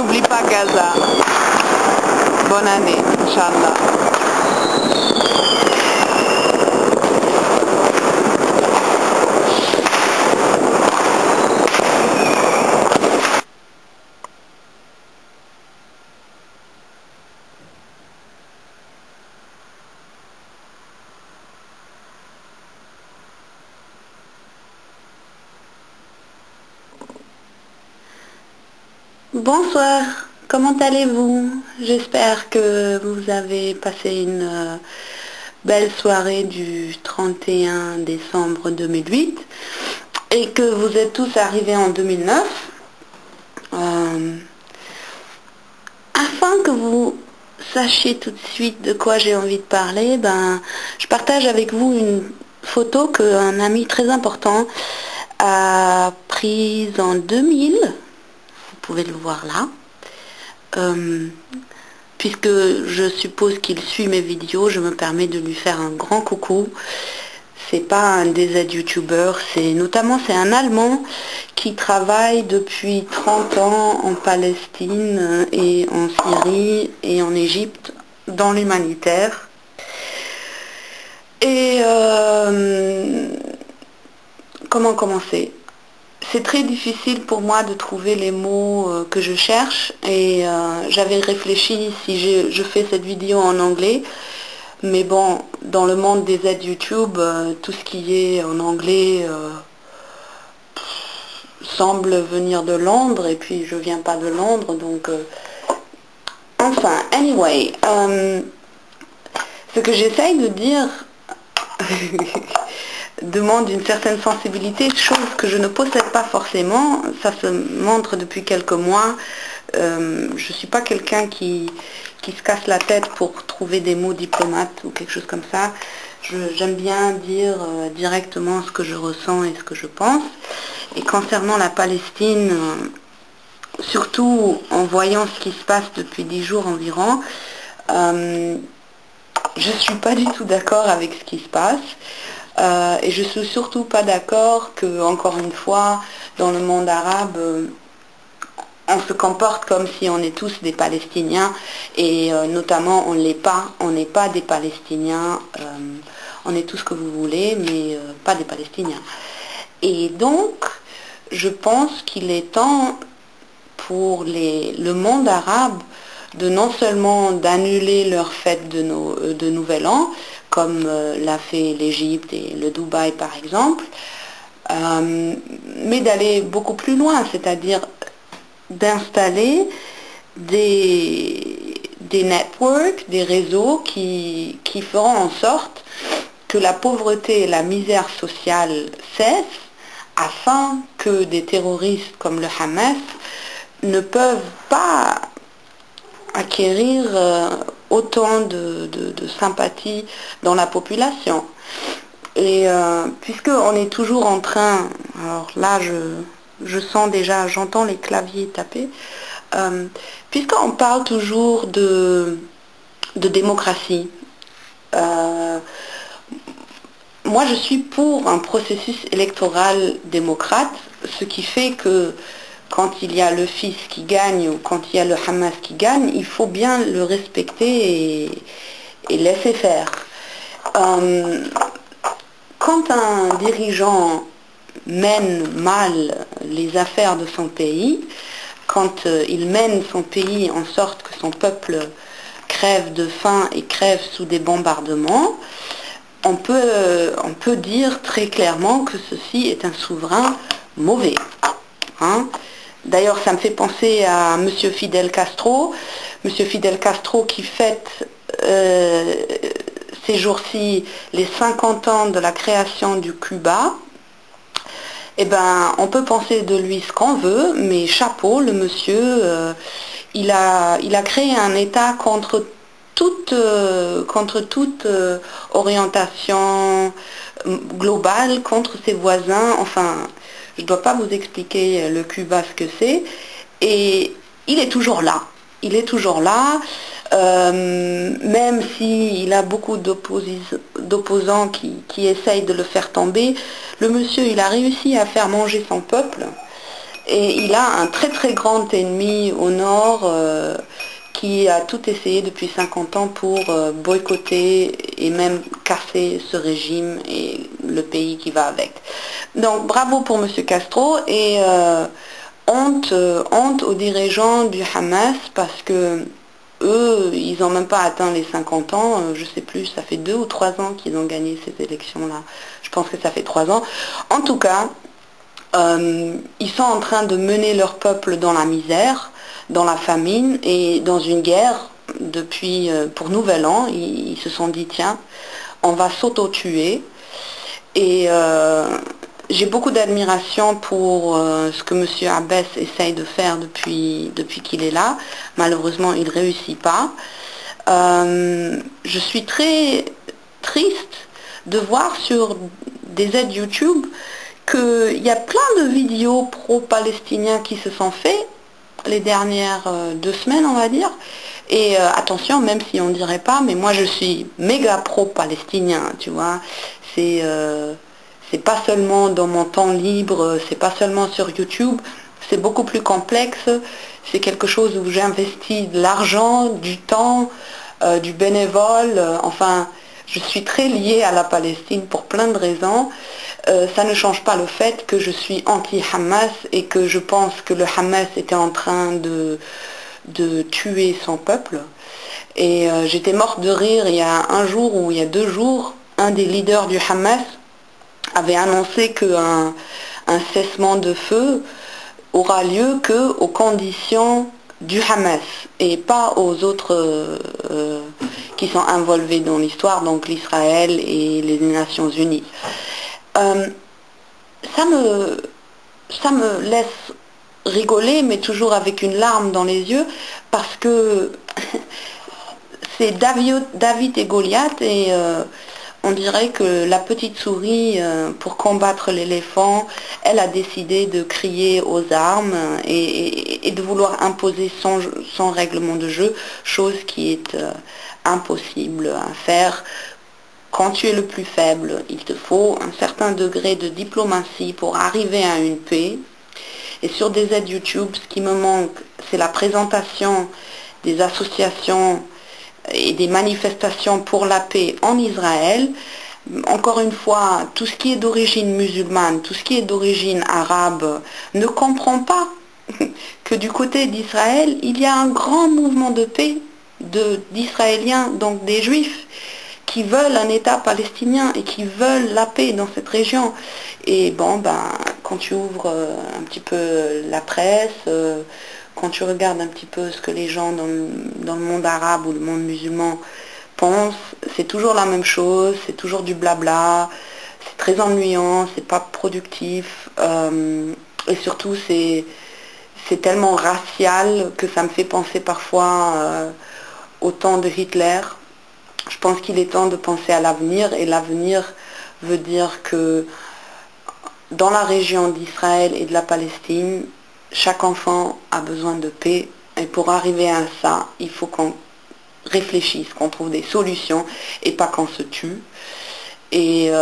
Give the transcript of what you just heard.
n'oublie pas Gaza. Bonne année, Inch'Allah. Bonsoir, comment allez-vous? J'espère que vous avez passé une belle soirée du 31 décembre 2008 et que vous êtes tous arrivés en 2009. Afin que vous sachiez tout de suite de quoi j'ai envie de parler, je partage avec vous une photo qu'un ami très important a prise en 2000. Vous pouvez le voir là. Puisque je suppose qu'il suit mes vidéos, je me permets de lui faire un grand coucou. C'est pas un DZ YouTuber, c'est un Allemand qui travaille depuis 30 ans en Palestine et en Syrie et en Égypte dans l'humanitaire. Et comment commencer? C'est très difficile pour moi de trouver les mots que je cherche et j'avais réfléchi si je fais cette vidéo en anglais, mais bon, dans le monde des aides YouTube, tout ce qui est en anglais semble venir de Londres et puis je viens pas de Londres, donc enfin, anyway, ce que j'essaye de dire demande une certaine sensibilité, chose que je ne possède pas forcément. Ça se montre depuis quelques mois. Je ne suis pas quelqu'un qui se casse la tête pour trouver des mots diplomates ou quelque chose comme ça. J'aime bien dire directement ce que je ressens et ce que je pense. Et concernant la Palestine, surtout en voyant ce qui se passe depuis 10 jours environ, je ne suis pas du tout d'accord avec ce qui se passe. Et je suis surtout pas d'accord que, encore une fois, dans le monde arabe, on se comporte comme si on est tous des Palestiniens et notamment on n'est pas des Palestiniens, on est tout ce que vous voulez, mais pas des Palestiniens. Et donc, je pense qu'il est temps pour le monde arabe de non seulement d'annuler leur fête de Nouvel An, comme l'a fait l'Égypte et le Dubaï par exemple, mais d'aller beaucoup plus loin, c'est-à-dire d'installer des networks, des réseaux qui feront en sorte que la pauvreté et la misère sociale cessent, afin que des terroristes comme le Hamas ne peuvent pas acquérir autant de sympathie dans la population. Et puisqu'on est toujours en train, alors là je sens déjà, j'entends les claviers taper, puisqu'on parle toujours de démocratie, moi je suis pour un processus électoral démocrate, ce qui fait que quand il y a le fils qui gagne ou quand il y a le Hamas qui gagne, il faut bien le respecter et laisser faire. Quand un dirigeant mène mal les affaires de son pays, quand il mène son pays en sorte que son peuple crève de faim et crève sous des bombardements, on peut dire très clairement que ceci est un souverain mauvais. Hein? D'ailleurs, ça me fait penser à M. Fidel Castro. M. Fidel Castro qui fête ces jours-ci les 50 ans de la création du Cuba. Eh ben, on peut penser de lui ce qu'on veut, mais chapeau, le monsieur, il a créé un État contre toute orientation globale, contre ses voisins. Enfin, je ne dois pas vous expliquer le Cuba ce que c'est. Et il est toujours là. Il est toujours là, même s'il a beaucoup d'opposants qui essayent de le faire tomber. Le monsieur, il a réussi à faire manger son peuple. Et il a un très très grand ennemi au nord qui a tout essayé depuis 50 ans pour boycotter et même casser ce régime et le pays qui va avec. Donc bravo pour M. Castro et honte aux dirigeants du Hamas parce que eux, ils n'ont même pas atteint les 50 ans, je sais plus, ça fait 2 ou 3 ans qu'ils ont gagné ces élections-là. Je pense que ça fait 3 ans. En tout cas, ils sont en train de mener leur peuple dans la misère, dans la famine et dans une guerre depuis, pour Nouvel An. Ils se sont dit, tiens, on va s'auto-tuer. Et j'ai beaucoup d'admiration pour ce que M. Abbas essaye de faire depuis qu'il est là. Malheureusement, il ne réussit pas. Je suis très triste de voir sur des aides YouTube qu'il y a plein de vidéos pro-palestiniens qui se sont faits les dernières 2 semaines, on va dire. Et attention, même si on ne dirait pas, mais moi je suis méga pro-palestinien, tu vois. C'est pas seulement dans mon temps libre, c'est pas seulement sur YouTube, c'est beaucoup plus complexe. C'est quelque chose où j'investis de l'argent, du temps, du bénévole. Enfin, je suis très liée à la Palestine pour plein de raisons. Ça ne change pas le fait que je suis anti-Hamas et que je pense que le Hamas était en train de tuer son peuple. Et j'étais morte de rire il y a un jour ou il y a 2 jours, un des leaders du Hamas avait annoncé qu'un cessement de feu aura lieu qu'aux conditions du Hamas et pas aux autres qui sont involvés dans l'histoire, donc l'Israël et les Nations Unies. Ça me laisse rigoler, mais toujours avec une larme dans les yeux, parce que c'est David et Goliath, et on dirait que la petite souris, pour combattre l'éléphant, elle a décidé de crier aux armes et de vouloir imposer son règlement de jeu, chose qui est impossible à faire. Quand tu es le plus faible, il te faut un certain degré de diplomatie pour arriver à une paix. Et sur des aides YouTube, ce qui me manque, c'est la présentation des associations et des manifestations pour la paix en Israël. Encore une fois, tout ce qui est d'origine musulmane, tout ce qui est d'origine arabe, ne comprend pas que du côté d'Israël, il y a un grand mouvement de paix d'Israéliens, donc des Juifs, qui veulent un État palestinien et qui veulent la paix dans cette région. Et bon, quand tu ouvres un petit peu la presse, quand tu regardes un petit peu ce que les gens dans le monde arabe ou le monde musulman pensent, c'est toujours la même chose, c'est toujours du blabla, c'est très ennuyant, c'est pas productif, et surtout c'est tellement racial que ça me fait penser parfois au temps de Hitler. Je pense qu'il est temps de penser à l'avenir, et l'avenir veut dire que dans la région d'Israël et de la Palestine, chaque enfant a besoin de paix, et pour arriver à ça, il faut qu'on réfléchisse, qu'on trouve des solutions et pas qu'on se tue. Et